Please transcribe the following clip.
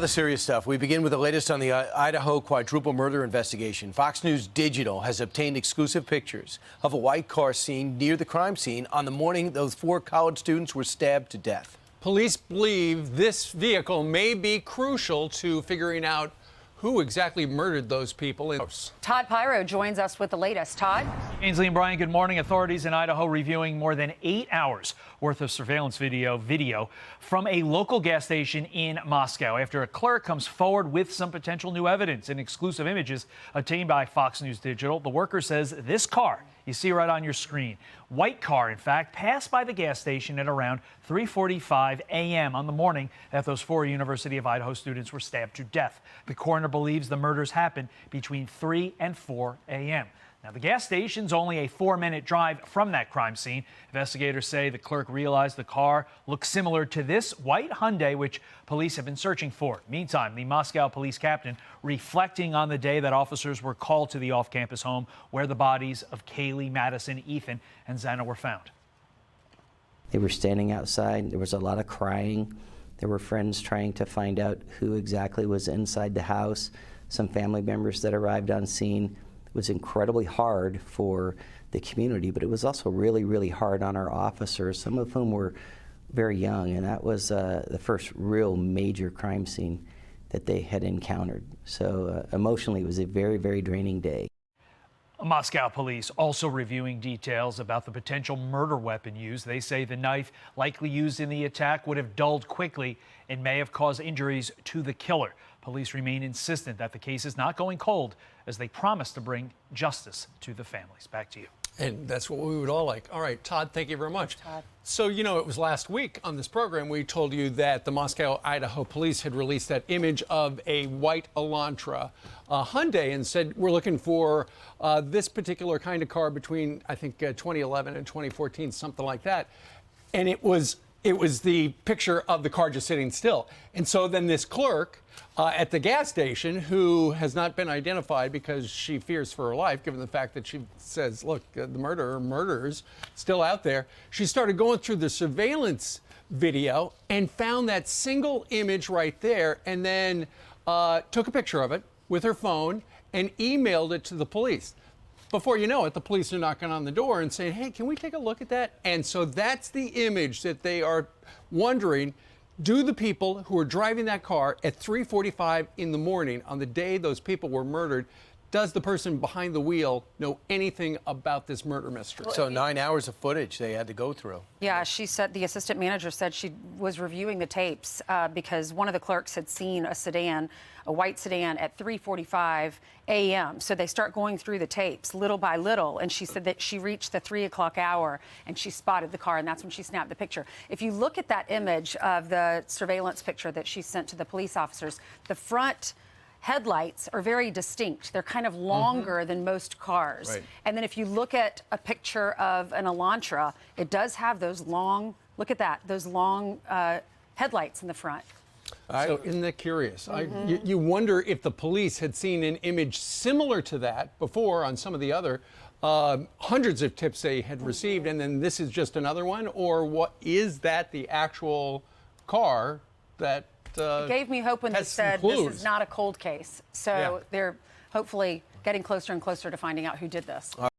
the serious stuff. We begin with the latest on the Idaho quadruple murder investigation. Fox News Digital has obtained exclusive pictures of a white car seen near the crime scene on the morning those 4 college students were stabbed to death. Police believe this vehicle may be crucial to figuring out who exactly murdered those people. Todd Pyro joins us with the latest. Todd? Ainsley and Brian, good morning. Authorities in Idaho reviewing more than 8 hours worth of surveillance video from a local gas station in Moscow after a clerk comes forward with some potential new evidence and exclusive images obtained by Fox News Digital. The worker says this car you see right on your screen, white car, in fact, passed by the gas station at around 3:45 a.m. on the morning that those 4 University of Idaho students were stabbed to death. The coroner believes the murders happened between 3 and 4 a.m. Now, the gas station's only a 4-minute drive from that crime scene. Investigators say the clerk realized the car looked similar to this white Hyundai, which police have been searching for. Meantime, the Moscow police captain reflecting on the day that officers were called to the off-campus home where the bodies of Kaylee, Madison, Ethan, and Xana were found. They were standing outside. There was a lot of crying. There were friends trying to find out who exactly was inside the house. Some family members that arrived on scene. It was incredibly hard for the community, but it was also really, really hard on our officers, some of whom were very young, and that was the first real major crime scene that they had encountered. So emotionally, it was a very, very draining day. Moscow police also reviewing details about the potential murder weapon used. They say the knife likely used in the attack would have dulled quickly and may have caused injuries to the killer. Police remain insistent that the case is not going cold as they promise to bring justice to the families. Back to you. And that's what we would all like. All right, Todd, thank you very much. Todd. So, you know, it was last week on this program we told you that the Moscow, Idaho police had released that image of a white Elantra Hyundai and said, we're looking for this particular kind of car between, I think, 2011 and 2014, something like that. And it was the picture of the car just sitting still. And so then this clerk at the gas station, who has not been identified because she fears for her life, given the fact that she says, look, the murderer's still out there. She started going through the surveillance video and found that single image right there and then took a picture of it with her phone and emailed it to the police. Before you know it, the police are knocking on the door and saying, hey, can we take a look at that? And so that's the image that they are wondering, do the people who are driving that car at 3:45 in the morning on the day those people were murdered, does the person behind the wheel know anything about this murder mystery? So 9 hours of footage they had to go through. Yeah, she said, the assistant manager said she was reviewing the tapes because one of the clerks had seen a white sedan at 3:45 a.m. So they start going through the tapes little by little. And she said that she reached the 3 o'clock hour and she spotted the car, and that's when she snapped the picture. If you look at that image of the surveillance picture that she sent to the police officers, the front headlights are very distinct. They're kind of longer than most cars. Right. And then if you look at a picture of an Elantra, it does have those long, look at that, those long headlights in the front. So isn't that curious? You wonder if the police had seen an image similar to that before on some of the other hundreds of tips they had received, and then this is just another one, or what is that the actual car that it gave me hope when they said this is not a cold case. So they're hopefully getting closer and closer to finding out who did this.